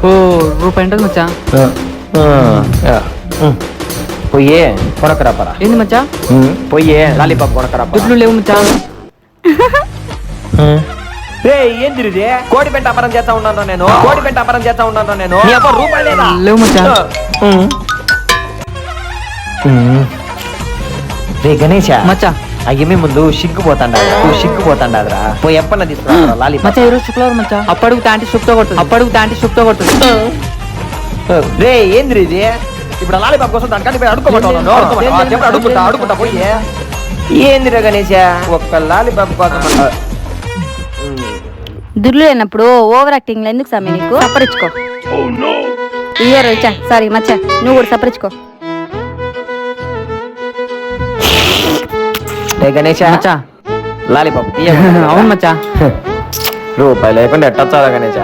ఓ రూపాయి ఉంటుంది మచ్చా. పొయ్యే కొనకరాపరా. ఏంది మచ్చా? పొయ్యే లాలీపాప్ కొనకరాప. దుడ్లు లేవు మచ్చా. రే ఏంది ఇది? కోడి పెంట వ్యాపారం చేస్తా ఉన్నాను నేను. కోడి పెంట వ్యాపారం చేస్తా ఉన్నాను నేను. నీ అబ్బా రూపాయి లేదా? లేవు మచ్చా. రే గణేష మచ్చా అయ్యమే ముందు సిగ్గుపోతాండాదరా. పోయి ఎప్పన్న తీసుకురా లాలీపాప్. మచ్చా ఈరోజు శుక్రవారం మచ్చా. అప్పడుగు తాంటి షుక్తో కొడుతుంది. రే ఏంది ఇది? ఇప్పుడు లాలీపాప్ కోసం దానికంటే అడుగుతా పోయి. ఏందిరా గణేష ఒక్క లాలీపాప్ కోసం దుర్లు లేనప్పుడు ఓవర్ యాక్టింగ్ ఎందుకు సామి నీకు? సపరించుకో. ఇయర్ వచ్చా సారీ మచ్చా, నువ్వు కూడా సపరించుకో. గణేష మచ్చా లాలీపాప్ అవును మచ్చా. రూపాయి లేకుండా ఎట్టొచ్చారా గణేష?